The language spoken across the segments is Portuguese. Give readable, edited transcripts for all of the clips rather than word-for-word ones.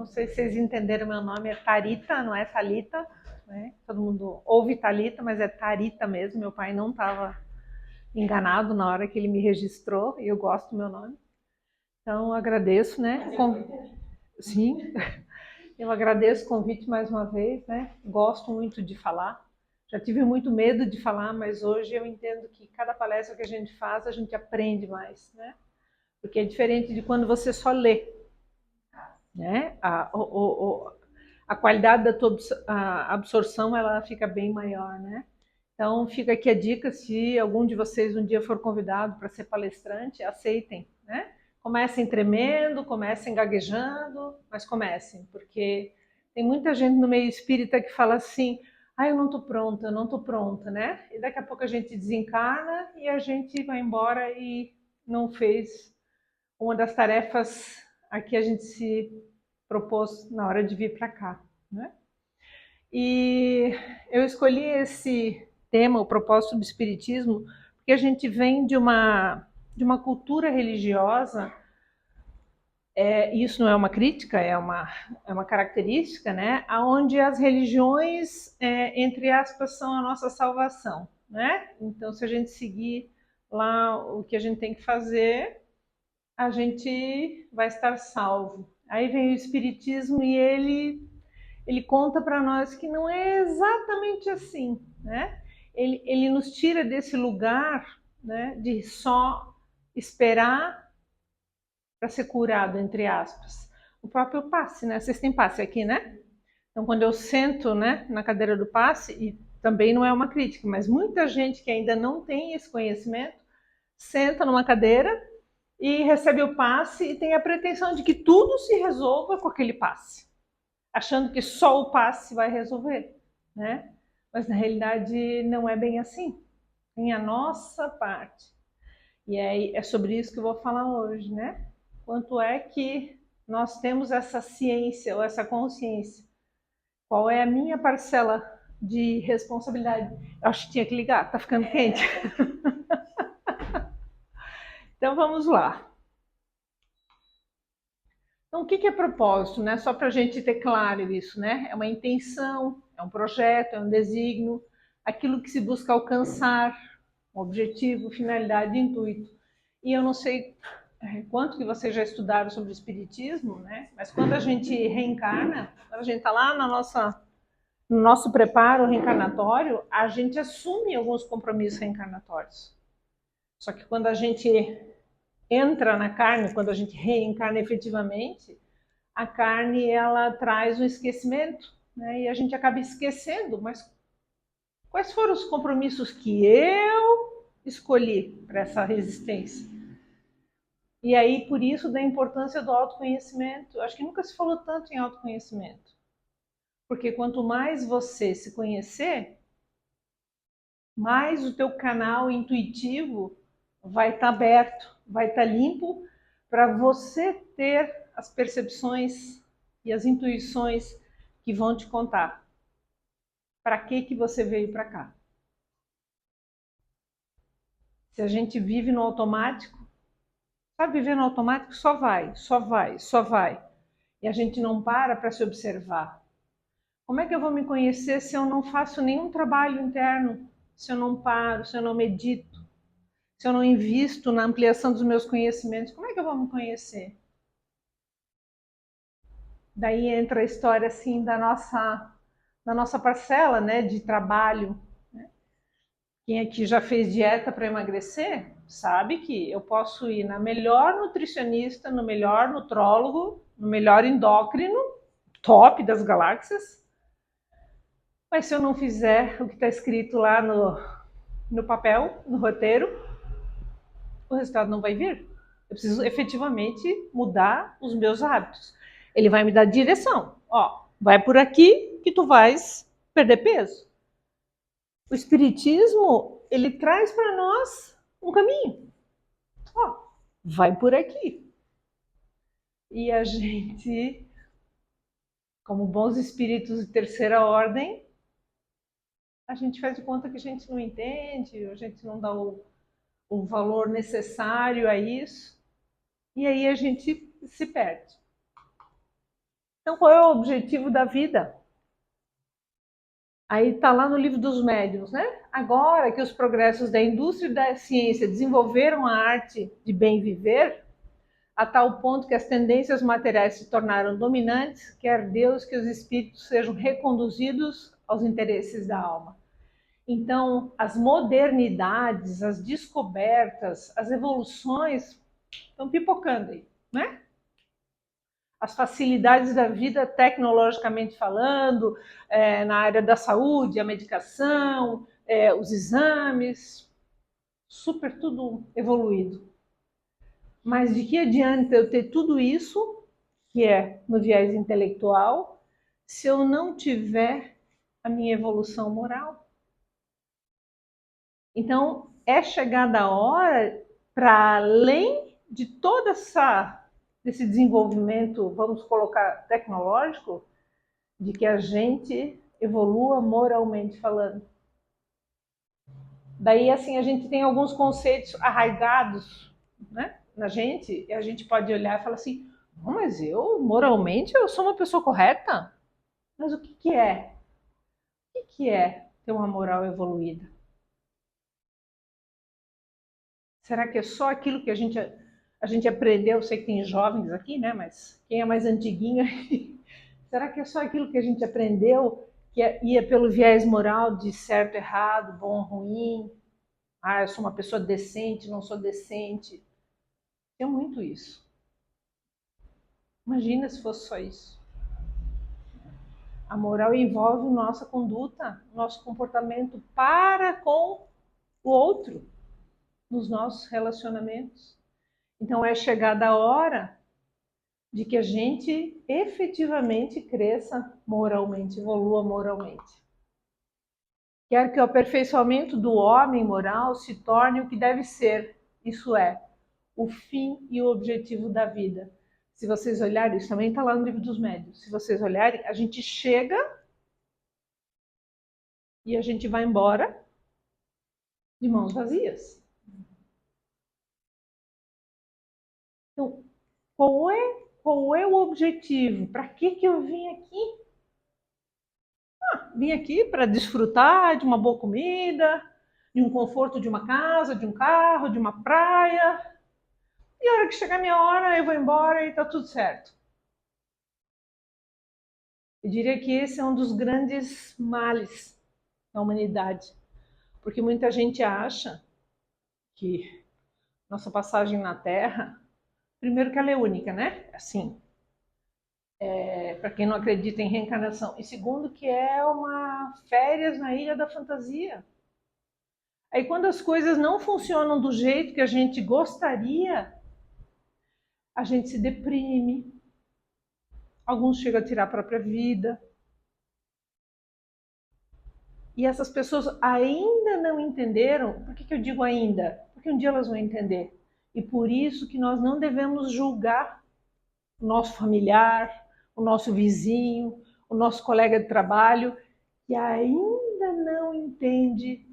Não sei se vocês entenderam, meu nome é Tharita, não é Thalita, né? Todo mundo ouve Thalita, mas é Tharita mesmo. Meu pai não estava enganado na hora que ele me registrou e eu gosto do meu nome. Então, agradeço, né? Sim, eu agradeço o convite mais uma vez, né? Gosto muito de falar. Já tive muito medo de falar, mas hoje eu entendo que cada palestra que a gente faz, a gente aprende mais, né? Porque é diferente de quando você só lê, né? A qualidade da tua absorção ela fica bem maior, né? Então fica aqui a dica, se algum de vocês um dia for convidado para ser palestrante, aceitem, né? Comecem tremendo, comecem gaguejando, mas comecem, porque tem muita gente no meio espírita que fala assim, eu não estou pronta, né? E daqui a pouco a gente desencarna e a gente vai embora e não fez uma das tarefas a que a gente se propôs na hora de vir para cá, né? E eu escolhi esse tema, o propósito do espiritismo, porque a gente vem de uma cultura religiosa, isso não é uma crítica, é uma característica, né? Onde as religiões, entre aspas, são a nossa salvação, né? Então, se a gente seguir lá o que a gente tem que fazer, a gente vai estar salvo. Aí vem o espiritismo e ele conta para nós que não é exatamente assim, né? Ele nos tira desse lugar, né, de só esperar para ser curado, entre aspas. O próprio passe, né? Vocês têm passe aqui, né? Então, quando eu sento, né, na cadeira do passe, e também não é uma crítica, mas muita gente que ainda não tem esse conhecimento, senta numa cadeira e recebe o passe e tem a pretensão de que tudo se resolva com aquele passe, achando que só o passe vai resolver, né? Mas na realidade não é bem assim. Tem a nossa parte. E é sobre isso que eu vou falar hoje, né? Quanto é que nós temos essa ciência ou essa consciência? Qual é a minha parcela de responsabilidade? Eu acho que tinha que ligar, tá ficando quente. Então vamos lá. Então, o que é propósito, né? Só para a gente ter claro isso, né? É uma intenção, é um projeto, é um desígnio, aquilo que se busca alcançar, um objetivo, finalidade, intuito. E eu não sei quanto que vocês já estudaram sobre o espiritismo, né? Mas quando a gente reencarna, quando a gente está lá no nosso preparo reencarnatório, a gente assume alguns compromissos reencarnatórios. Só que quando a gente entra na carne, quando a gente reencarna efetivamente, a carne ela traz um esquecimento, né? E a gente acaba esquecendo, mas quais foram os compromissos que eu escolhi para essa resistência? E aí, por isso, da importância do autoconhecimento. Acho que nunca se falou tanto em autoconhecimento. Porque quanto mais você se conhecer, mais o teu canal intuitivo vai estar aberto, vai estar limpo para você ter as percepções e as intuições que vão te contar para que você veio para cá. Se a gente vive no automático, sabe, viver no automático só vai, só vai, só vai. E a gente não para se observar. Como é que eu vou me conhecer se eu não faço nenhum trabalho interno? Se eu não paro, se eu não medito? Se eu não invisto na ampliação dos meus conhecimentos, como é que eu vou me conhecer? Daí entra a história assim da nossa parcela, né, de trabalho. Quem aqui já fez dieta para emagrecer, sabe que eu posso ir na melhor nutricionista, no melhor nutrólogo, no melhor endócrino, top das galáxias, mas se eu não fizer o que está escrito lá no papel, no roteiro, o resultado não vai vir. Eu preciso efetivamente mudar os meus hábitos. Ele vai me dar direção. Ó, vai por aqui que tu vais perder peso. O espiritismo, ele traz para nós um caminho. Ó, vai por aqui. E a gente, como bons espíritos de terceira ordem, a gente faz de conta que a gente não entende, a gente não dá o valor necessário a isso. E aí a gente se perde. Então, qual é o objetivo da vida? Aí está lá no livro dos médiuns, né? Agora que os progressos da indústria e da ciência desenvolveram a arte de bem viver, a tal ponto que as tendências materiais se tornaram dominantes, quer Deus que os espíritos sejam reconduzidos aos interesses da alma. Então, as modernidades, as descobertas, as evoluções estão pipocando aí, né? As facilidades da vida tecnologicamente falando, na área da saúde, a medicação, os exames, super tudo evoluído. Mas de que adianta eu ter tudo isso, que é no viés intelectual, se eu não tiver a minha evolução moral? Então, é chegada a hora, para além de toda desse desenvolvimento, vamos colocar, tecnológico, de que a gente evolua moralmente falando. Daí, assim, a gente tem alguns conceitos arraigados, né, na gente, e a gente pode olhar e falar assim, mas eu, moralmente, eu sou uma pessoa correta? Mas o que que é? O que que é ter uma moral evoluída? Será que é só aquilo que a gente aprendeu? Eu sei que tem jovens aqui, né? Mas quem é mais antiguinho, será que é só aquilo que a gente aprendeu que ia pelo viés moral de certo, errado, bom, ruim? Ah, eu sou uma pessoa decente, não sou decente. Tem muito isso. Imagina se fosse só isso. A moral envolve nossa conduta, nosso comportamento para com o outro, nos nossos relacionamentos. Então é chegada a hora de que a gente efetivamente cresça moralmente, evolua moralmente. Quer que o aperfeiçoamento do homem moral se torne o que deve ser, isso é, o fim e o objetivo da vida. Se vocês olharem, isso também está lá no livro dos médiuns, se vocês olharem, a gente chega e a gente vai embora de mãos vazias. Então, qual é o objetivo? Para que eu vim aqui? Vim aqui para desfrutar de uma boa comida, de um conforto de uma casa, de um carro, de uma praia. E a hora que chegar a minha hora, eu vou embora e tá tudo certo. Eu diria que esse é um dos grandes males da humanidade. Porque muita gente acha que nossa passagem na Terra, primeiro que ela é única, né? Assim, para quem não acredita em reencarnação. E segundo que é uma férias na Ilha da Fantasia. Aí quando as coisas não funcionam do jeito que a gente gostaria, a gente se deprime, alguns chegam a tirar a própria vida. E essas pessoas ainda não entenderam. Por que eu digo ainda? Porque um dia elas vão entender. E por isso que nós não devemos julgar o nosso familiar, o nosso vizinho, o nosso colega de trabalho, que ainda não entende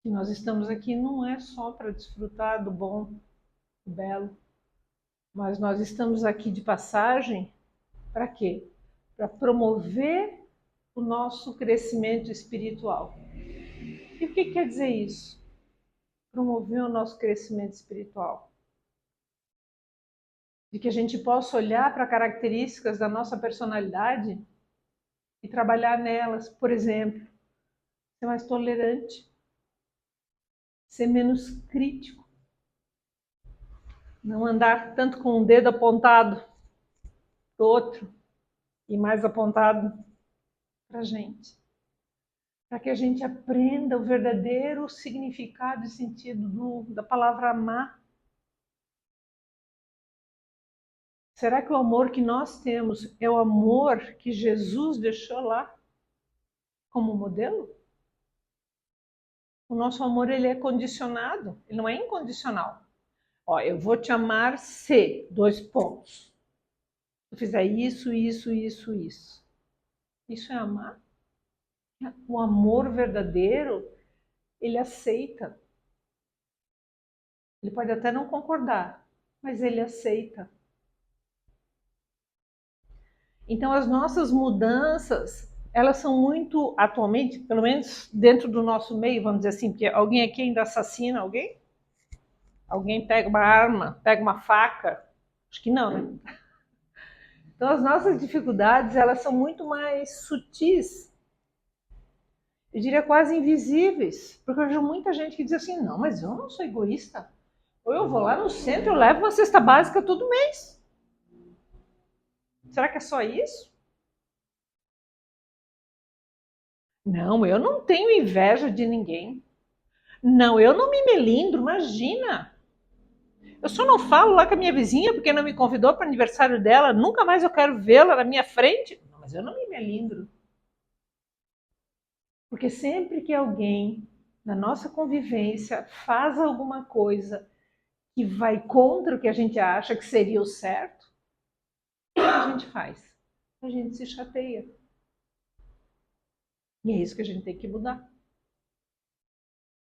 que nós estamos aqui não é só para desfrutar do bom, do belo, mas nós estamos aqui de passagem para quê? Para promover o nosso crescimento espiritual. E o que quer dizer isso? Promover o nosso crescimento espiritual. De que a gente possa olhar para características da nossa personalidade e trabalhar nelas. Por exemplo, ser mais tolerante, ser menos crítico, não andar tanto com o dedo apontado para o outro e mais apontado para a gente. Para que a gente aprenda o verdadeiro significado e sentido da palavra amar. Será que o amor que nós temos é o amor que Jesus deixou lá como modelo? O nosso amor ele é condicionado, ele não é incondicional. Ó, eu vou te amar se, dois pontos. Se eu fizer isso, isso, isso, isso. Isso é amar? O amor verdadeiro, ele aceita. Ele pode até não concordar, mas ele aceita. Então, as nossas mudanças, elas são muito, atualmente, pelo menos dentro do nosso meio, vamos dizer assim, porque alguém aqui ainda assassina alguém? Alguém pega uma arma, pega uma faca? Acho que não, né? Então, as nossas dificuldades, elas são muito mais sutis, eu diria quase invisíveis, porque eu vejo muita gente que diz assim, não, mas eu não sou egoísta. Ou eu vou lá no centro, eu levo uma cesta básica todo mês. Será que é só isso? Não, eu não tenho inveja de ninguém. Não, eu não me melindro, imagina. Eu só não falo lá com a minha vizinha porque não me convidou para o aniversário dela, nunca mais eu quero vê-la na minha frente. Não, mas eu não me melindro. Porque sempre que alguém na nossa convivência faz alguma coisa que vai contra o que a gente acha que seria o certo, o que a gente faz? A gente se chateia. E é isso que a gente tem que mudar.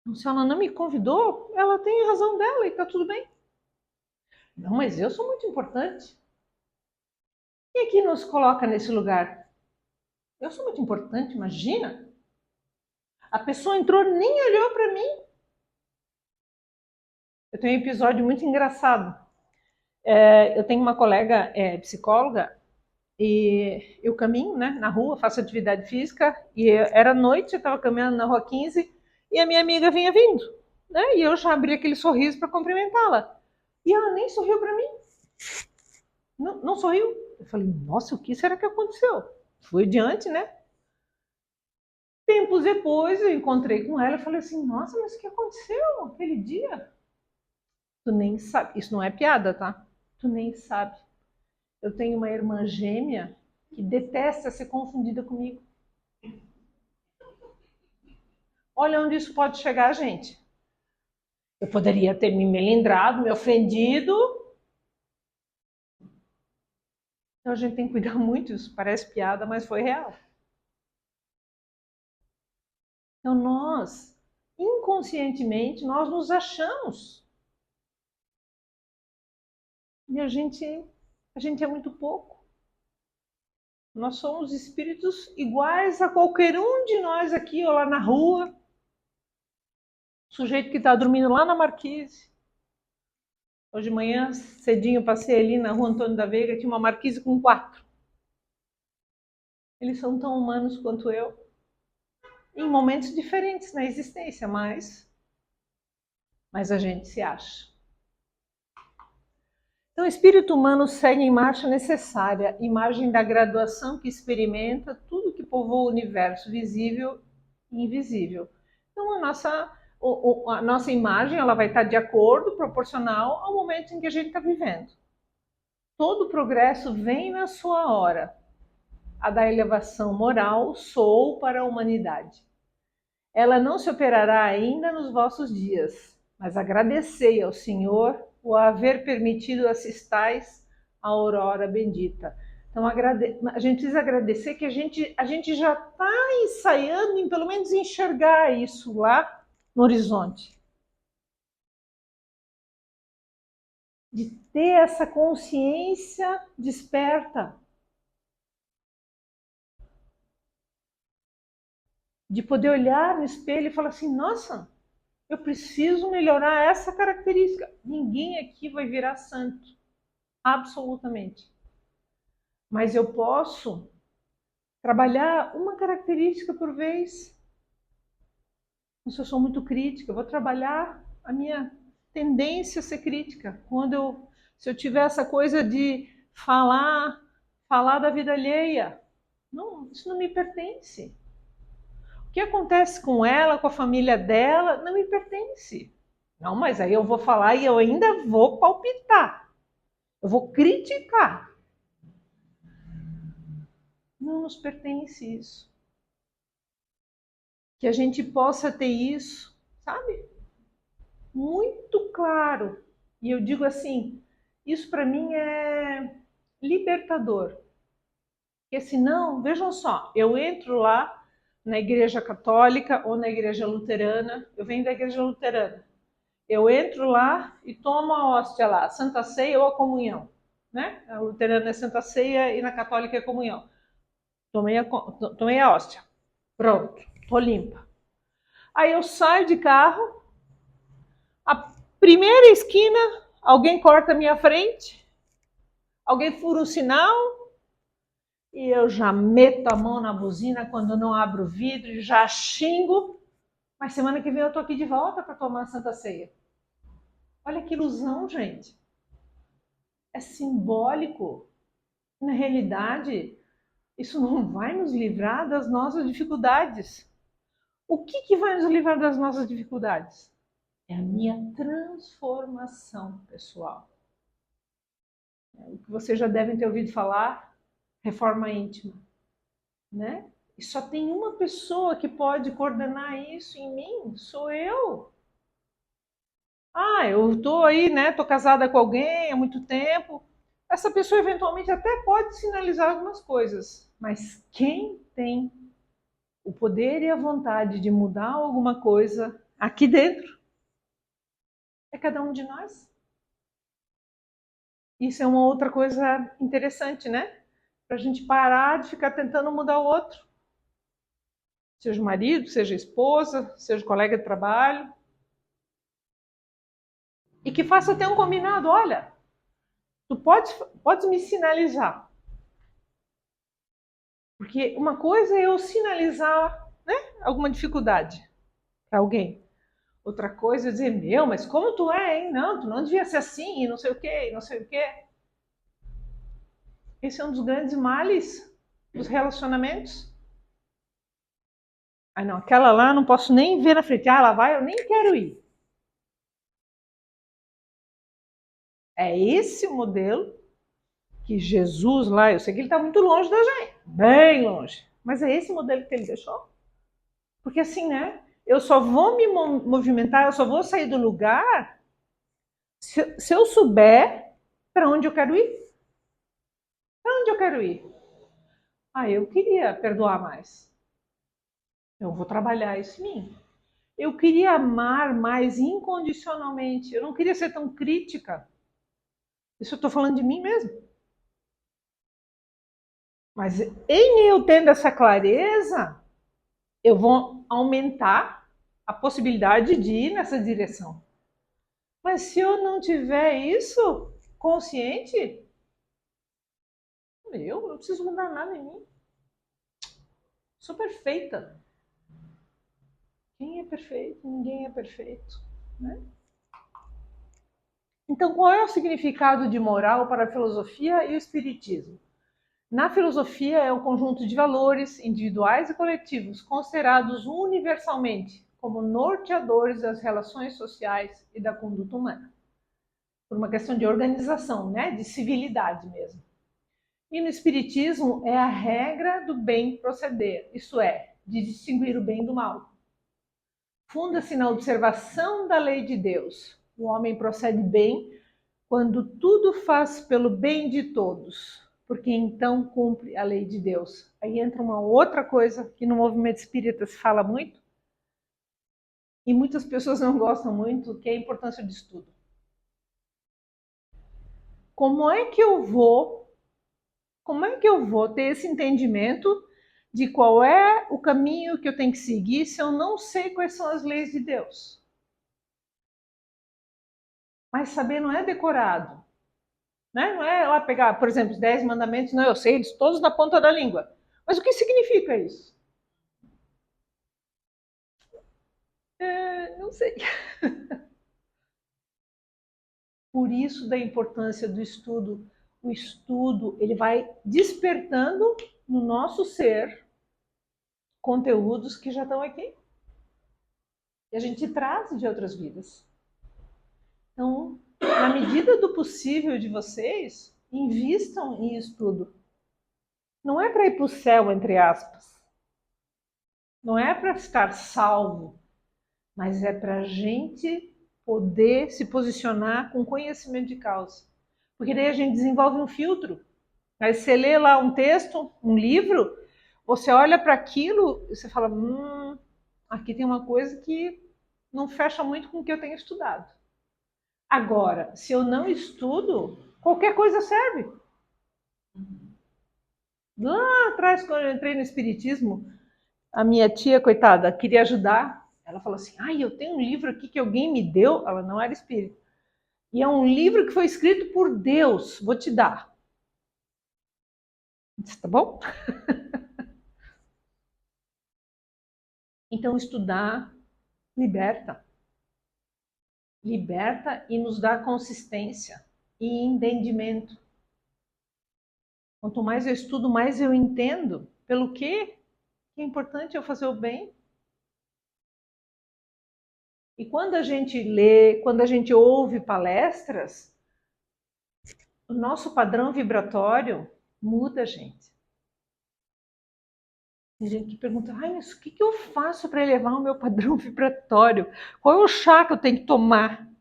Então, se ela não me convidou, ela tem razão dela e tá tudo bem. Não, mas eu sou muito importante. Quem é que nos coloca nesse lugar? Eu sou muito importante, imagina. A pessoa entrou, nem olhou para mim. Eu tenho um episódio muito engraçado. Eu tenho uma colega psicóloga e eu caminho, né, na rua, faço atividade física e era noite, eu estava caminhando na rua 15 e a minha amiga vinha vindo, né? E eu já abri aquele sorriso para cumprimentá-la. E ela nem sorriu para mim. Não, não sorriu. Eu falei, nossa, o que será que aconteceu? Fui adiante, né? Tempos depois eu encontrei com ela e falei assim, nossa, mas o que aconteceu aquele dia? Tu nem sabe. Isso não é piada, tá? Tu nem sabe. Eu tenho uma irmã gêmea que detesta ser confundida comigo. Olha onde isso pode chegar, gente. Eu poderia ter me melindrado, me ofendido. Então a gente tem que cuidar muito, isso parece piada, mas foi real. Então nós, inconscientemente, nós nos achamos. E a gente é muito pouco. Nós somos espíritos iguais a qualquer um de nós aqui ou lá na rua. O sujeito que está dormindo lá na marquise. Hoje de manhã, cedinho, passei ali na rua Antônio da Veiga, tinha uma marquise com 4. Eles são tão humanos quanto eu. Em momentos diferentes na existência, mas a gente se acha. Então, o espírito humano segue em marcha necessária, imagem da graduação que experimenta tudo que povoa o universo, visível e invisível. Então, a nossa imagem ela vai estar de acordo, proporcional ao momento em que a gente está vivendo. Todo progresso vem na sua hora. A da elevação moral sou para a humanidade. Ela não se operará ainda nos vossos dias, mas agradecei ao Senhor o haver permitido assistais à aurora bendita. Então a gente precisa agradecer que a gente já está ensaiando em pelo menos enxergar isso lá no horizonte. De ter essa consciência desperta. De poder olhar no espelho e falar assim, nossa, eu preciso melhorar essa característica. Ninguém aqui vai virar santo, absolutamente. Mas eu posso trabalhar uma característica por vez. Se eu sou muito crítica, eu vou trabalhar a minha tendência a ser crítica. Se eu tiver essa coisa de falar da vida alheia, não, isso não me pertence. O que acontece com ela, com a família dela, não me pertence. Não, mas aí eu vou falar e eu ainda vou palpitar. Eu vou criticar. Não nos pertence isso. Que a gente possa ter isso, sabe? Muito claro. E eu digo assim, isso para mim é libertador. Porque senão, vejam só, eu entro lá na igreja católica ou na igreja luterana, eu venho da igreja luterana. Eu entro lá e tomo a hóstia lá, a Santa Ceia ou a comunhão. né? A luterana é Santa Ceia e na católica é comunhão. Tomei a hóstia. Pronto, tô limpa. Aí eu saio de carro, a primeira esquina, alguém corta a minha frente, alguém fura o sinal e eu já meto a mão na buzina quando não abro o vidro e já xingo. Mas semana que vem eu tô aqui de volta para tomar a Santa Ceia. Olha que ilusão, gente. É simbólico. Na realidade, isso não vai nos livrar das nossas dificuldades. O que vai nos livrar das nossas dificuldades? É a minha transformação pessoal. O que vocês já devem ter ouvido falar, reforma íntima, né? E só tem uma pessoa que pode coordenar isso em mim, sou eu. Ah, eu tô aí, né? Tô casada com alguém há muito tempo. Essa pessoa eventualmente até pode sinalizar algumas coisas, mas quem tem o poder e a vontade de mudar alguma coisa aqui dentro é cada um de nós. Isso é uma outra coisa interessante, né? Para a gente parar de ficar tentando mudar o outro. Seja o marido, seja a esposa, seja o colega de trabalho. E que faça até um combinado. Olha, tu podes me sinalizar. Porque uma coisa é eu sinalizar, né, alguma dificuldade para alguém. Outra coisa é dizer, meu, mas como tu é, hein? Não, tu não devia ser assim, e não sei o quê, e não sei o quê. Esse é um dos grandes males dos relacionamentos. Ah, não, aquela lá não posso nem ver na frente. Ah, lá vai, eu nem quero ir. É esse o modelo que Jesus lá, eu sei que ele está muito longe da gente, bem longe. Mas é esse o modelo que ele deixou? Porque assim, né? Eu só vou me movimentar, eu só vou sair do lugar se eu souber para onde eu quero ir. Para onde eu quero ir? Ah, eu queria perdoar mais. Eu vou trabalhar isso em mim. Eu queria amar mais incondicionalmente. Eu não queria ser tão crítica. Isso eu estou falando de mim mesmo. Mas em eu tendo essa clareza, eu vou aumentar a possibilidade de ir nessa direção. Mas se eu não tiver isso consciente, eu não preciso mudar nada em mim. Sou perfeita. Quem é perfeito? Ninguém é perfeito, né? Então, qual é o significado de moral para a filosofia e o espiritismo? Na filosofia é o conjunto de valores individuais e coletivos considerados universalmente como norteadores das relações sociais e da conduta humana. Por uma questão de organização, né? De civilidade mesmo. E no espiritismo é a regra do bem proceder, isto é, de distinguir o bem do mal. Funda-se na observação da lei de Deus. O homem procede bem quando tudo faz pelo bem de todos, porque então cumpre a lei de Deus. Aí entra uma outra coisa que no movimento espírita se fala muito, e muitas pessoas não gostam muito, que é a importância do estudo. Como é que eu vou ter esse entendimento de qual é o caminho que eu tenho que seguir se eu não sei quais são as leis de Deus? Mas saber não é decorado. Né? Não é lá pegar, por exemplo, os 10 mandamentos, não, eu sei eles todos na ponta da língua. Mas o que significa isso? Não sei. Por isso da importância do estudo. O estudo, ele vai despertando no nosso ser conteúdos que já estão aqui. E a gente traz de outras vidas. Então, na medida do possível de vocês, invistam em estudo. Não é para ir para o céu, entre aspas. Não é para ficar salvo, mas é para a gente poder se posicionar com conhecimento de causa. Porque daí a gente desenvolve um filtro. Aí você lê lá um texto, um livro, você olha para aquilo e você fala, aqui tem uma coisa que não fecha muito com o que eu tenho estudado. Agora, se eu não estudo, Qualquer coisa serve. Lá atrás, quando eu entrei no espiritismo, a minha tia, coitada, queria ajudar. Ela falou assim: ai, eu tenho um livro aqui que alguém me deu. Ela não era espírita. E é um livro que foi escrito por Deus. Vou te dar. Eu disse, tá bom? Então, estudar liberta. Liberta e nos dá consistência e entendimento. Quanto mais eu estudo, mais eu entendo. Pelo quê? Que é importante eu fazer o bem. E quando a gente lê, quando a gente ouve palestras, o nosso padrão vibratório muda, gente. Tem gente que pergunta, ai, mas o que eu faço para elevar o meu padrão vibratório? Qual é o chá que eu tenho que tomar?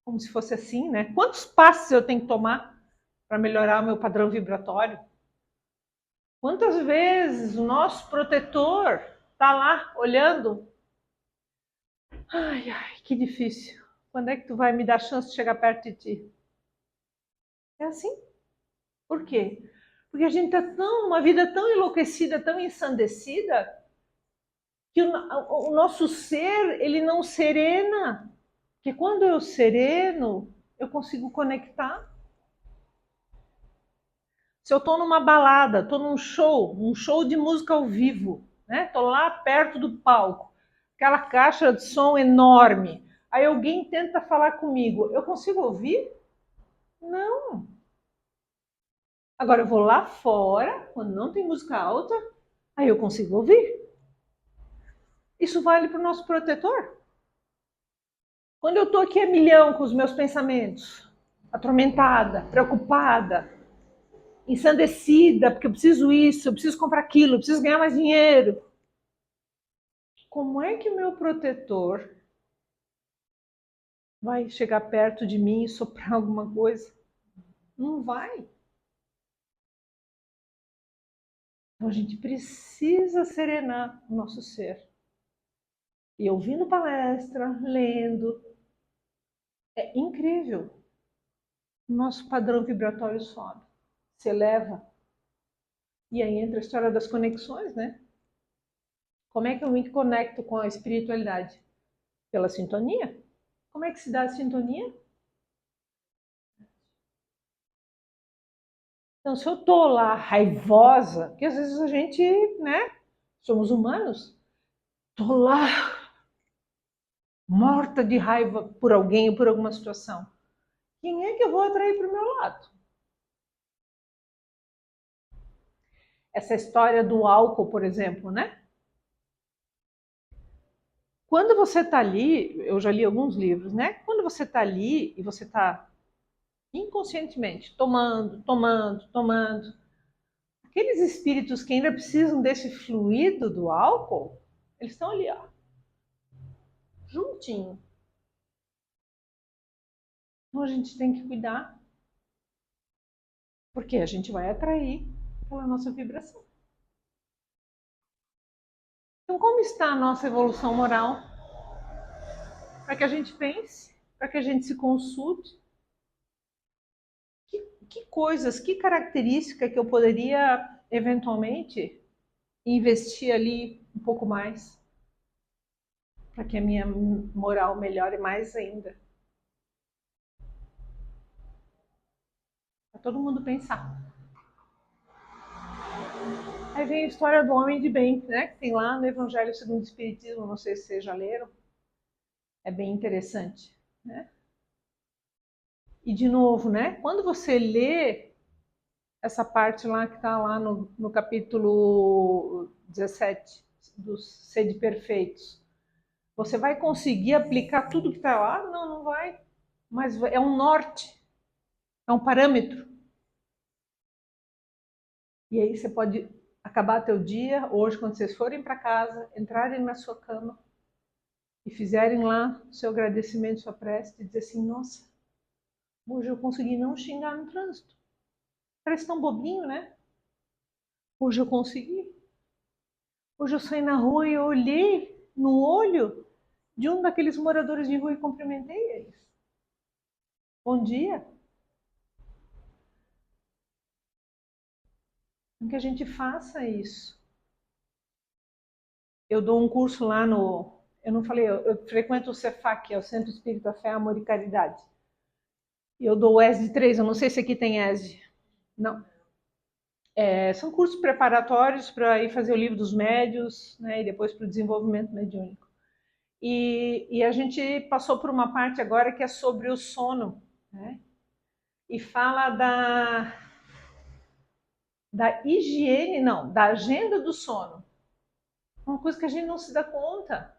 Como se fosse assim, né? Quantos passos eu tenho que tomar para melhorar o meu padrão vibratório? Quantas vezes o nosso protetor está lá olhando? Ai, ai, que difícil. Quando é que tu vai me dar chance de chegar perto de ti? É assim. Por quê? Porque a gente está uma vida tão enlouquecida, tão ensandecida, que o nosso ser, ele não serena. Porque quando eu sereno, eu consigo conectar. Se eu estou numa balada, estou num show de música ao vivo, né? Estou lá perto do palco, aquela caixa de som enorme. Aí alguém tenta falar comigo, eu consigo ouvir? Não. Agora eu vou lá fora, quando não tem música alta, aí eu consigo ouvir. Isso vale para o nosso protetor. Quando eu estou aqui a milhão com os meus pensamentos, atormentada, preocupada, ensandecida, porque eu preciso isso, eu preciso comprar aquilo, eu preciso ganhar mais dinheiro. Como é que o meu protetor vai chegar perto de mim e soprar alguma coisa? Não vai. Então a gente precisa serenar o nosso ser. E ouvindo palestra, lendo, é incrível. O nosso padrão vibratório sobe, se eleva. E aí entra a história das conexões, né? Como é que eu me conecto com a espiritualidade? Pela sintonia. Como é que se dá a sintonia? Então, se eu tô lá raivosa, porque às vezes a gente, né, somos humanos, tô lá morta de raiva por alguém ou por alguma situação. Quem é que eu vou atrair para o meu lado? Essa história do álcool, por exemplo, né? Quando você está ali, eu já li alguns livros, né? Quando você está ali e você está inconscientemente tomando, aqueles espíritos que ainda precisam desse fluido do álcool, eles estão ali, ó, juntinho. Então a gente tem que cuidar, porque a gente vai atrair pela nossa vibração. Então, como está a nossa evolução moral? Para que a gente pense, para que a gente se consulte. Que coisas, que característica que eu poderia eventualmente investir ali um pouco mais para que a minha moral melhore mais ainda. Para todo mundo pensar. Aí vem a história do homem de bem, né? Que tem lá no Evangelho segundo o Espiritismo, não sei se vocês já leram. É bem interessante, né? E de novo, né? Quando você lê essa parte lá que está lá no capítulo 17 dos Sede Perfeitos, você vai conseguir aplicar tudo que está lá? Não, não vai. Mas é um norte, é um parâmetro. E aí você pode acabar teu dia, hoje, quando vocês forem para casa, entrarem na sua cama e fizerem lá o seu agradecimento, sua prece, e dizer assim, nossa, hoje eu consegui não xingar no trânsito. Parece tão bobinho, né? Hoje eu consegui. Hoje eu saí na rua e eu olhei no olho de um daqueles moradores de rua e cumprimentei eles. Bom dia. Que a gente faça isso. Eu dou um curso lá no... Eu não falei, eu frequento o Cefac, que é o Centro Espírita Fé, Amor e Caridade. E eu dou o ESD 3, eu não sei se aqui tem ESD. Não. São cursos preparatórios para ir fazer o livro dos médios, né, e depois para o desenvolvimento mediúnico. E a gente passou por uma parte agora que é sobre o sono, né? E fala da higiene, não, da agenda do sono. Uma coisa que a gente não se dá conta.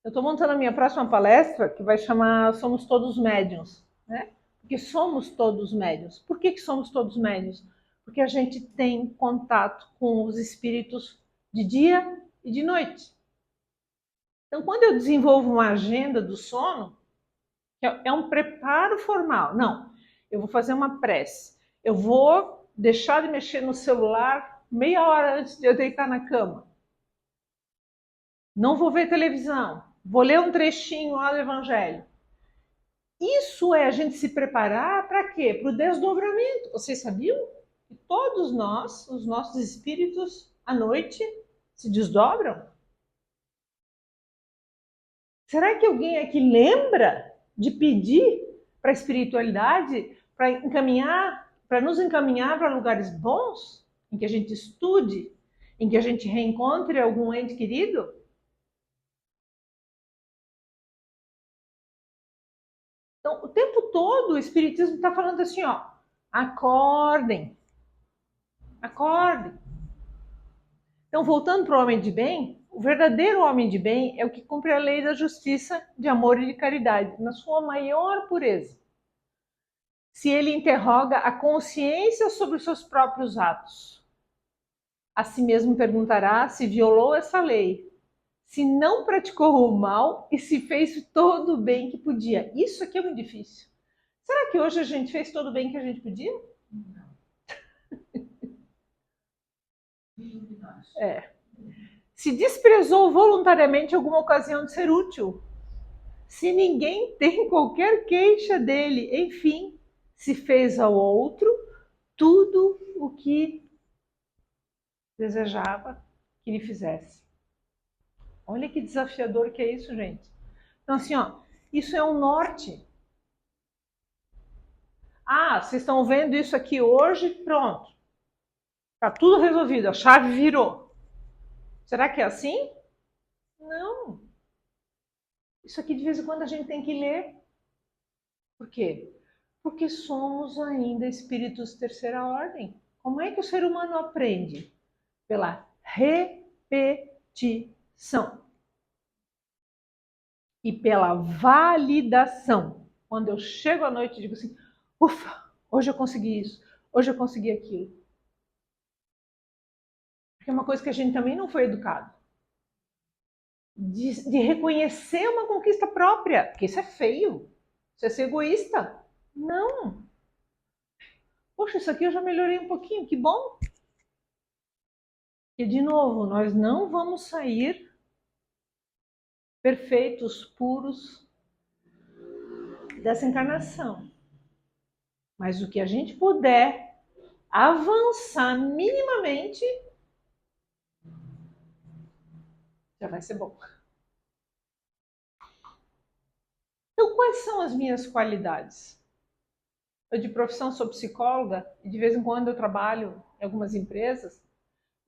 Eu estou montando a minha próxima palestra, que vai chamar Somos Todos Médiuns, né? Porque somos todos médiuns. Por que somos todos médiuns? Porque a gente tem contato com os espíritos de dia e de noite. Então, quando eu desenvolvo uma agenda do sono, é um preparo formal. Não, eu vou fazer uma prece. Eu vou deixar de mexer no celular meia hora antes de eu deitar na cama. Não vou ver televisão. Vou ler um trechinho lá do Evangelho. Isso é a gente se preparar para quê? Para o desdobramento. Vocês sabiam que todos nós, os nossos espíritos, à noite, se desdobram? Será que alguém aqui lembra de pedir para a espiritualidade, para nos encaminhar para lugares bons, em que a gente estude, em que a gente reencontre algum ente querido? Então, o tempo todo o Espiritismo está falando assim, ó, acordem, acordem. Então, voltando para o homem de bem, o verdadeiro homem de bem é o que cumpre a lei da justiça, de amor e de caridade, na sua maior pureza. Se ele interroga a consciência sobre os seus próprios atos, a si mesmo perguntará se violou essa lei, se não praticou o mal e se fez todo o bem que podia. Isso aqui é muito difícil. Será que hoje a gente fez todo o bem que a gente podia? Se desprezou voluntariamente alguma ocasião de ser útil. Se ninguém tem qualquer queixa dele, enfim, se fez ao outro tudo o que desejava que lhe fizesse. Olha que desafiador que é isso, gente. Então, assim, ó, isso é um norte. Ah, vocês estão vendo isso aqui hoje, pronto. Tá tudo resolvido, a chave virou. Será que é assim? Não. Isso aqui de vez em quando a gente tem que ler. Por quê? Porque somos ainda espíritos de terceira ordem. Como é que o ser humano aprende? Pela repetição e pela validação. Quando eu chego à noite e digo assim, ufa, hoje eu consegui isso, hoje eu consegui aquilo. Porque é uma coisa que a gente também não foi educado. De reconhecer uma conquista própria, porque isso é feio. Isso é ser egoísta. Não. Poxa, isso aqui eu já melhorei um pouquinho, que bom. E, de novo, nós não vamos sair perfeitos, puros dessa encarnação. Mas o que a gente puder avançar minimamente, já vai ser bom. Então, quais são as minhas qualidades? Eu, de profissão, sou psicóloga e de vez em quando eu trabalho em algumas empresas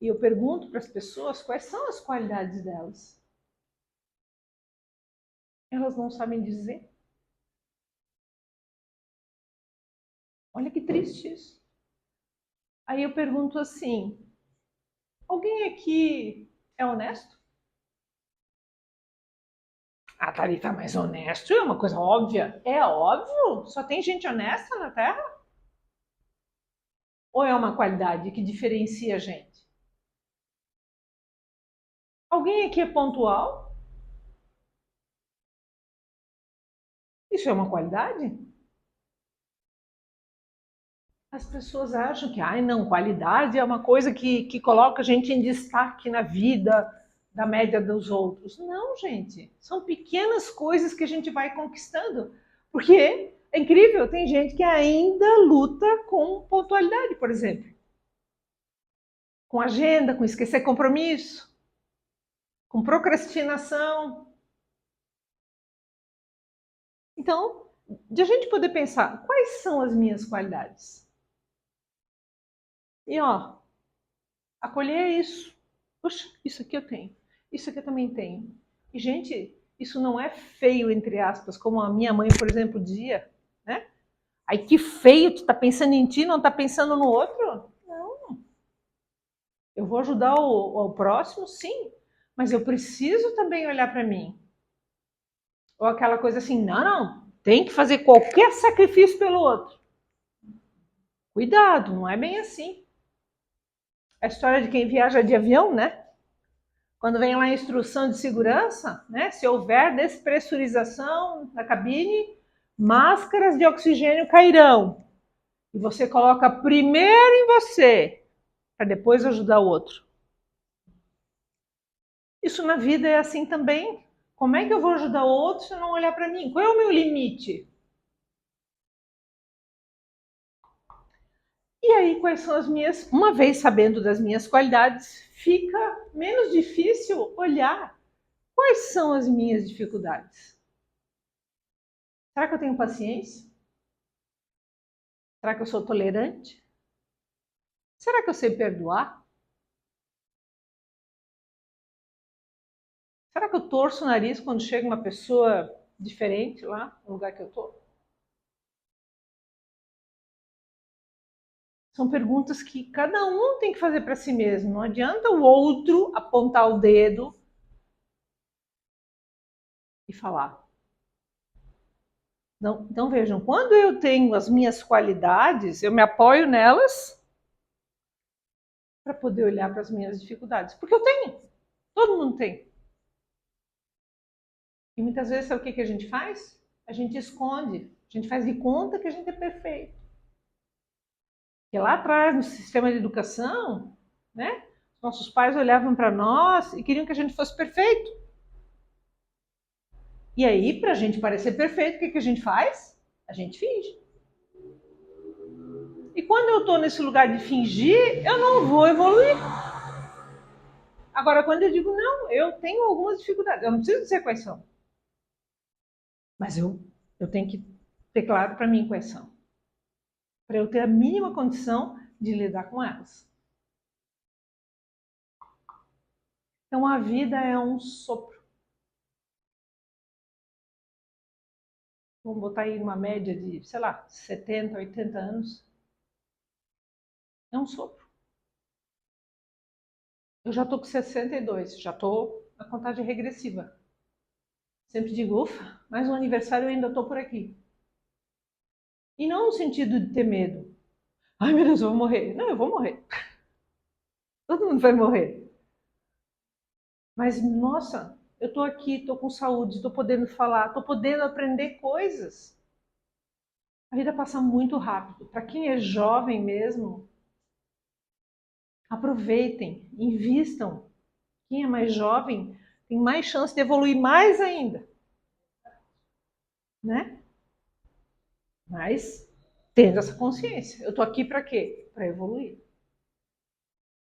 e eu pergunto para as pessoas quais são as qualidades delas. Elas não sabem dizer. Olha que triste isso. Aí eu pergunto assim, alguém aqui é honesto? Ah, Thalita, mas honesto é uma coisa óbvia. É óbvio? Só tem gente honesta na Terra? Ou é uma qualidade que diferencia a gente? Alguém aqui é pontual? Isso é uma qualidade? As pessoas acham que, ai não, qualidade é uma coisa que coloca a gente em destaque na vida da média dos outros. Não, gente. São pequenas coisas que a gente vai conquistando. Porque é incrível, tem gente que ainda luta com pontualidade, por exemplo. com agenda, com esquecer compromisso, com procrastinação. Então, de a gente poder pensar, quais são as minhas qualidades? E acolher isso. Puxa, isso aqui eu tenho. Isso aqui eu também tenho. E, gente, isso não é feio, entre aspas, como a minha mãe, por exemplo, dizia, né? Ai, que feio, tu tá pensando em ti, não tá pensando no outro? Não. Eu vou ajudar o próximo, sim, mas eu preciso também olhar para mim. Ou aquela coisa assim, não, tem que fazer qualquer sacrifício pelo outro. Cuidado, não é bem assim. A história de quem viaja de avião, né? Quando vem lá a instrução de segurança, né? Se houver despressurização na cabine, máscaras de oxigênio cairão. E você coloca primeiro em você, para depois ajudar o outro. Isso na vida é assim também. Como é que eu vou ajudar o outro se eu não olhar para mim? Qual é o meu limite? E aí, quais são as minhas... Uma vez sabendo das minhas qualidades, fica menos difícil olhar quais são as minhas dificuldades. Será que eu tenho paciência? Será que eu sou tolerante? Será que eu sei perdoar? Será que eu torço o nariz quando chega uma pessoa diferente lá no lugar que eu estou? São perguntas que cada um tem que fazer para si mesmo. Não adianta o outro apontar o dedo e falar. Não, então vejam, quando eu tenho as minhas qualidades, eu me apoio nelas para poder olhar para as minhas dificuldades. Porque eu tenho, todo mundo tem. E muitas vezes, sabe o que a gente faz? A gente esconde, a gente faz de conta que a gente é perfeito. Porque lá atrás, no sistema de educação, né, nossos pais olhavam para nós e queriam que a gente fosse perfeito. E aí, para a gente parecer perfeito, o que a gente faz? A gente finge. E quando eu estou nesse lugar de fingir, eu não vou evoluir. Agora, quando eu digo, não, eu tenho algumas dificuldades, eu não preciso dizer quais são. Mas eu tenho que ter claro para mim quais são. Para eu ter a mínima condição de lidar com elas. Então, a vida é um sopro. Vamos botar aí uma média de, sei lá, 70, 80 anos. É um sopro. Eu já estou com 62, já estou na contagem regressiva. Sempre digo, ufa, mais um aniversário eu ainda estou por aqui. E não no sentido de ter medo. Ai meu Deus, eu vou morrer. Não, eu vou morrer. Todo mundo vai morrer. Mas, nossa, eu estou aqui, estou com saúde, estou podendo falar, estou podendo aprender coisas. A vida passa muito rápido. Para quem é jovem mesmo, aproveitem, invistam. Quem é mais jovem tem mais chance de evoluir mais ainda. Né? Mas tendo essa consciência. Eu estou aqui para quê? Para evoluir.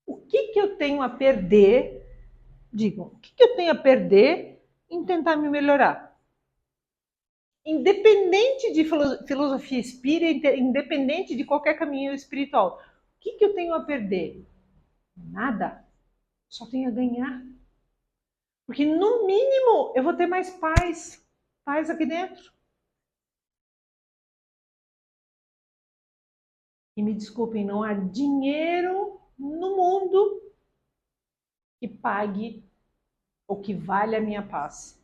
O que eu tenho a perder? Digam, o que eu tenho a perder em tentar me melhorar? Independente de filosofia espírita, independente de qualquer caminho espiritual, o que eu tenho a perder? Nada. Só tenho a ganhar. Porque no mínimo eu vou ter mais paz. Paz aqui dentro. E me desculpem, não há dinheiro no mundo que pague ou que vale a minha paz.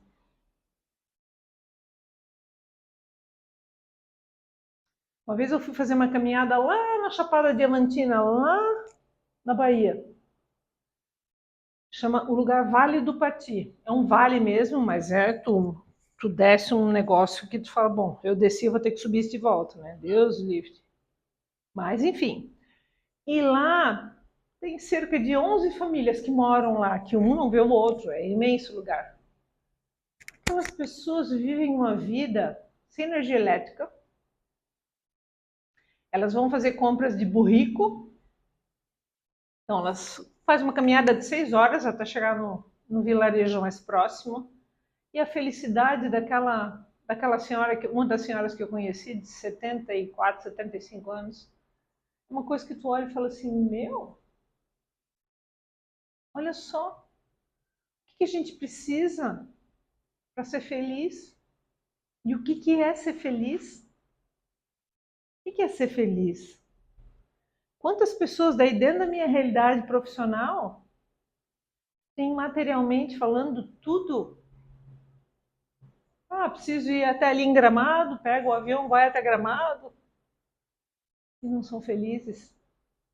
Uma vez eu fui fazer uma caminhada lá na Chapada Diamantina, lá na Bahia. Chama o lugar Vale do Pati. É um vale mesmo, mas tu desce um negócio que tu fala, bom, eu desci, eu vou ter que subir isso de volta, né? Deus livre. Mas enfim. E lá tem cerca de 11 famílias que moram lá, que um não vê o outro, é imenso o lugar. Aquelas pessoas vivem uma vida sem energia elétrica. Elas vão fazer compras de burrico Então, elas fazem uma caminhada de 6 horas até chegar no vilarejo mais próximo. E a felicidade daquela senhora, uma das senhoras que eu conheci, de 74, 75 anos, uma coisa que tu olha e fala assim, meu, olha só, o que a gente precisa para ser feliz? E o que é ser feliz? O que é ser feliz? Quantas pessoas daí dentro da minha realidade profissional têm materialmente falando tudo? Ah, preciso ir até ali em Gramado, pega o avião, vai até Gramado. E não são felizes,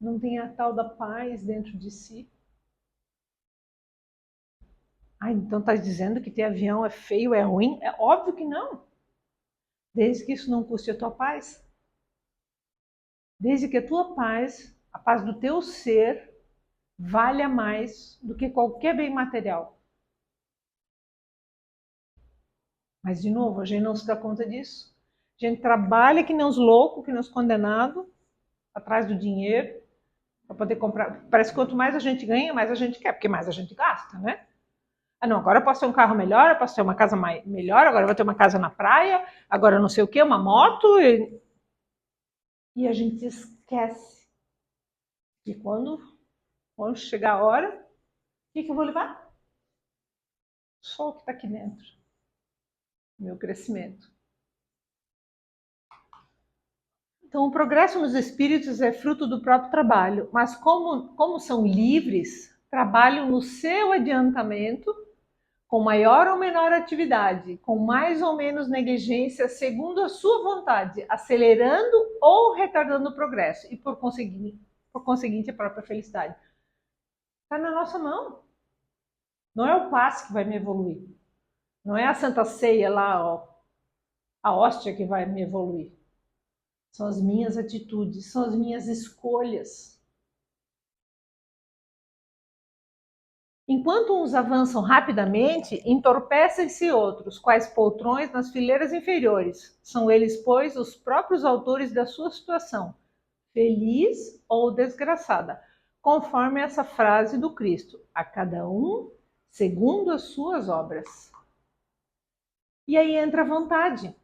não têm a tal da paz dentro de si. Ah, então tá dizendo que ter avião é feio, é ruim? É óbvio que não. Desde que isso não custe a tua paz. Desde que a tua paz, a paz do teu ser, valha mais do que qualquer bem material. Mas, de novo, a gente não se dá conta disso. A gente trabalha que nem os loucos, que nem os condenados, atrás do dinheiro, para poder comprar. Parece que quanto mais a gente ganha, mais a gente quer, porque mais a gente gasta, né? Ah, não, agora eu posso ter um carro melhor, eu posso ter uma casa melhor, agora eu vou ter uma casa na praia, agora não sei o que, uma moto. E a gente esquece que quando chegar a hora, o que eu vou levar? Só o que está aqui dentro. Meu crescimento. Então, o progresso nos espíritos é fruto do próprio trabalho, mas como são livres, trabalham no seu adiantamento, com maior ou menor atividade, com mais ou menos negligência, segundo a sua vontade, acelerando ou retardando o progresso e, por conseguinte a própria felicidade. Está na nossa mão. Não é o passe que vai me evoluir. Não é a Santa Ceia lá, ó, a hóstia que vai me evoluir. São as minhas atitudes, são as minhas escolhas. Enquanto uns avançam rapidamente, entorpecem-se outros, quais poltrões nas fileiras inferiores. São eles, pois, os próprios autores da sua situação, feliz ou desgraçada, conforme essa frase do Cristo, a cada um segundo as suas obras. E aí entra a vontade.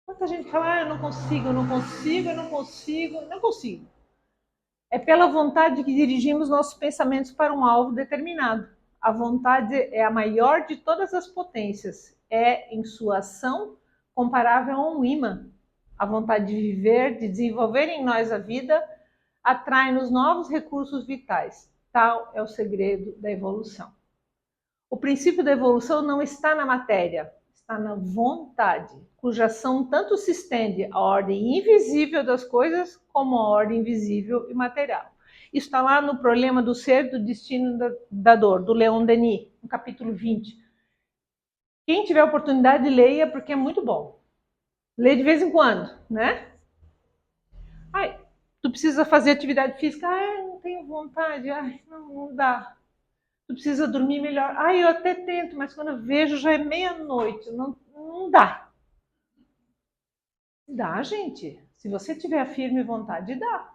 Muita gente fala, ah, eu não consigo, eu não consigo, eu não consigo, não consigo. É pela vontade que dirigimos nossos pensamentos para um alvo determinado. A vontade é a maior de todas as potências. É, em sua ação, comparável a um imã. A vontade de viver, de desenvolver em nós a vida, atrai-nos novos recursos vitais. Tal é o segredo da evolução. O princípio da evolução não está na matéria, está na vontade, cuja ação tanto se estende à ordem invisível das coisas como à ordem visível e material. Isso está lá no Problema do Ser, do Destino da Dor, do Leon Denis, no capítulo 20. Quem tiver oportunidade, leia, porque é muito bom. Lê de vez em quando, né? Ai, tu precisa fazer atividade física. Ai, não tenho vontade. Ai, não dá. Tu precisa dormir melhor. Ah, eu até tento, mas quando eu vejo já é meia-noite. Não dá. Dá, gente. Se você tiver a firme vontade, dá.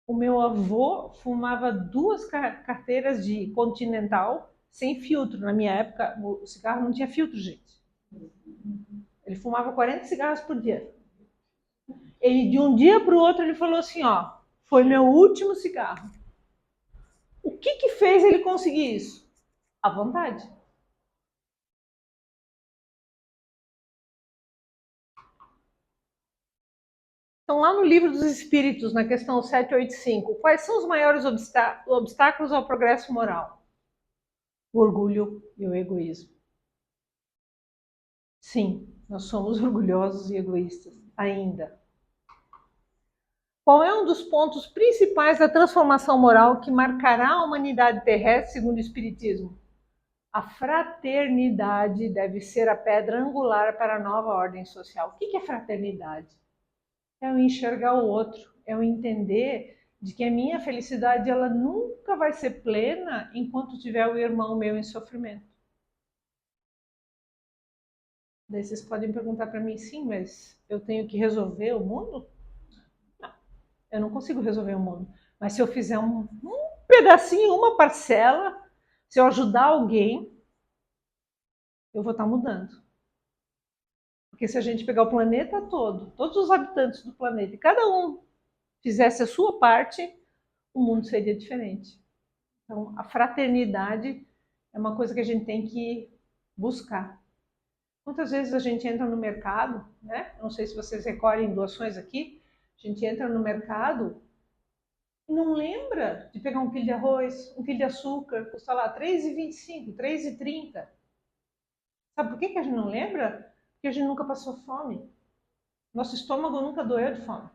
O meu avô fumava 2 carteiras de Continental sem filtro. Na minha época, o cigarro não tinha filtro, gente. Ele fumava 40 cigarros por dia. Ele, de um dia para o outro, ele falou assim, ó, foi meu último cigarro. O que fez ele conseguir isso? A vontade. Então, lá no Livro dos Espíritos, na questão 785, quais são os maiores obstáculos ao progresso moral? O orgulho e o egoísmo. Sim, nós somos orgulhosos e egoístas, ainda. Qual é um dos pontos principais da transformação moral que marcará a humanidade terrestre, segundo o Espiritismo? A fraternidade deve ser a pedra angular para a nova ordem social. O que é fraternidade? É o enxergar o outro, é o entender de que a minha felicidade ela nunca vai ser plena enquanto tiver o irmão meu em sofrimento. Daí vocês podem perguntar para mim, sim, mas eu tenho que resolver o mundo? Não. Eu não consigo resolver o mundo. Mas se eu fizer um pedacinho, uma parcela, se eu ajudar alguém, eu vou estar mudando. Porque se a gente pegar o planeta todo, todos os habitantes do planeta, e cada um fizesse a sua parte, o mundo seria diferente. Então, a fraternidade é uma coisa que a gente tem que buscar. Muitas vezes a gente entra no mercado, né? Não sei se vocês recolhem doações aqui, a gente entra no mercado e não lembra de pegar um quilo de arroz, um quilo de açúcar, custa lá R$3,25, R$3,30. Sabe por que a gente não lembra? Porque a gente nunca passou fome. Nosso estômago nunca doeu de fome.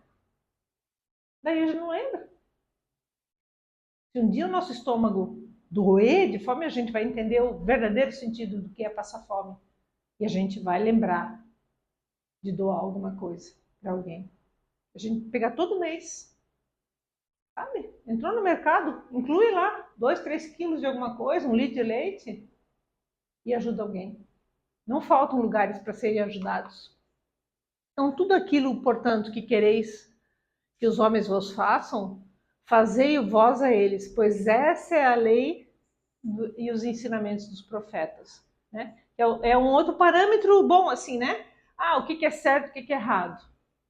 Daí a gente não lembra. Se um dia o nosso estômago doer de fome, a gente vai entender o verdadeiro sentido do que é passar fome. E a gente vai lembrar de doar alguma coisa para alguém. A gente pegar todo mês, sabe? Entrou no mercado, inclui lá 2, 3 quilos de alguma coisa, 1 litro de leite e ajuda alguém. Não faltam lugares para serem ajudados. Então, tudo aquilo, portanto, que quereis que os homens vos façam, fazei-o vós a eles, pois essa é a lei e os ensinamentos dos profetas. Né? É um outro parâmetro bom, assim, né? O que é certo, o que é errado,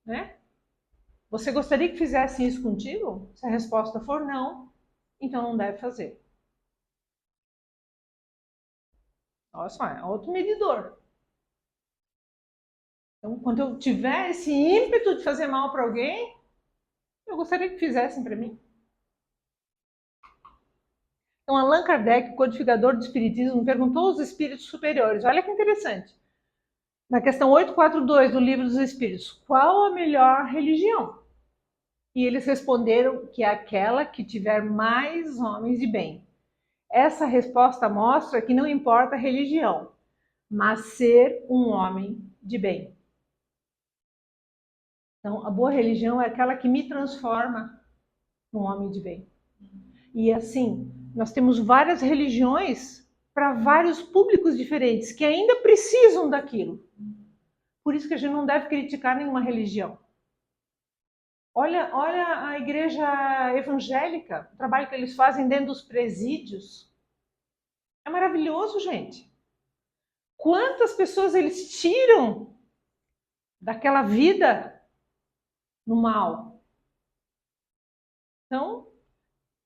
né? Você gostaria que fizessem isso contigo? Se a resposta for não, então não deve fazer. Olha só, é outro medidor. Então, quando eu tiver esse ímpeto de fazer mal para alguém, eu gostaria que fizessem para mim. Então, Allan Kardec, codificador do Espiritismo, perguntou aos espíritos superiores. Olha que interessante. Na questão 842 do Livro dos Espíritos, qual a melhor religião? E eles responderam que é aquela que tiver mais homens de bem. Essa resposta mostra que não importa a religião, mas ser um homem de bem. Então, a boa religião é aquela que me transforma num homem de bem. E assim, nós temos várias religiões para vários públicos diferentes que ainda precisam daquilo. Por isso que a gente não deve criticar nenhuma religião. Olha a igreja evangélica, o trabalho que eles fazem dentro dos presídios. É maravilhoso, gente. Quantas pessoas eles tiram daquela vida no mal. Então,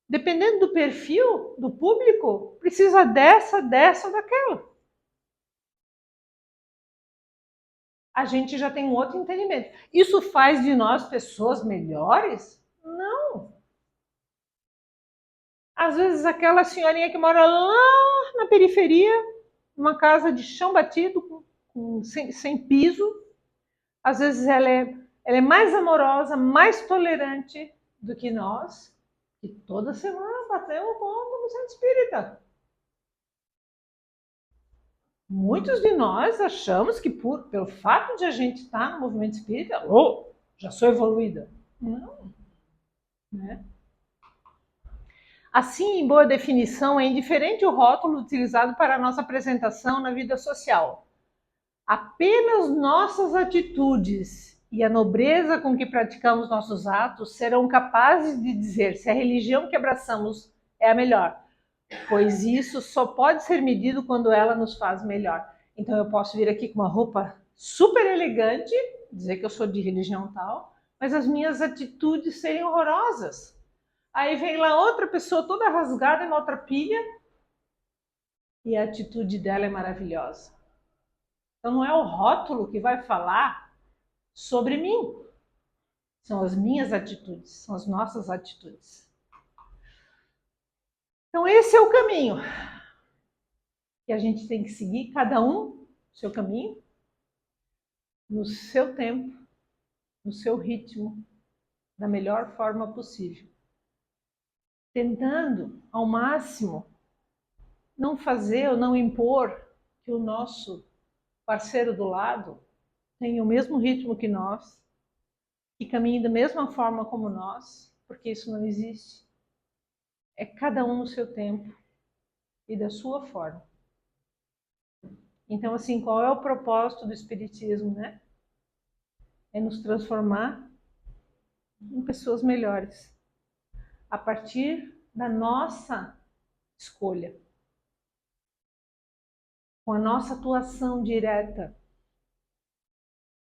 dependendo do perfil do público, precisa dessa, daquela. A gente já tem um outro entendimento. Isso faz de nós pessoas melhores? Não. Às vezes aquela senhorinha que mora lá na periferia, numa casa de chão batido, sem piso, às vezes ela é mais amorosa, mais tolerante do que nós, que toda semana batemos ponto no centro espírita. Muitos de nós achamos que pelo fato de a gente estar no movimento espírita, já sou evoluída. Não. Né? Assim, em boa definição, é indiferente o rótulo utilizado para a nossa apresentação na vida social. Apenas nossas atitudes e a nobreza com que praticamos nossos atos serão capazes de dizer se a religião que abraçamos é a melhor, pois isso só pode ser medido quando ela nos faz melhor. Então eu posso vir aqui com uma roupa super elegante, dizer que eu sou de religião tal, mas as minhas atitudes serem horrorosas. Aí vem lá outra pessoa toda rasgada em outra pilha e a atitude dela é maravilhosa. Então não é o rótulo que vai falar sobre mim. São as minhas atitudes, são as nossas atitudes. Então esse é o caminho que a gente tem que seguir, cada um seu caminho, no seu tempo, no seu ritmo, da melhor forma possível. Tentando ao máximo não fazer ou não impor que o nosso parceiro do lado tenha o mesmo ritmo que nós, que caminhe da mesma forma como nós, porque isso não existe. É cada um no seu tempo e da sua forma. Então, assim, qual é o propósito do Espiritismo, né? É nos transformar em pessoas melhores, a partir da nossa escolha, com a nossa atuação direta,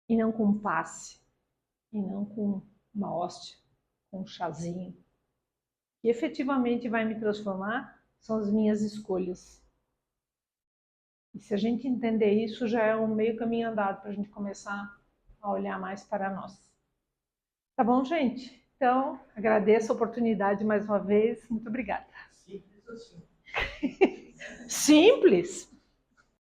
e não com um passe, e não com uma hóstia, com um chazinho. O que efetivamente vai me transformar são as minhas escolhas. E se a gente entender isso, já é um meio caminho andado para a gente começar a olhar mais para nós. Tá bom, gente? Então, agradeço a oportunidade mais uma vez. Muito obrigada. Simples assim. Simples?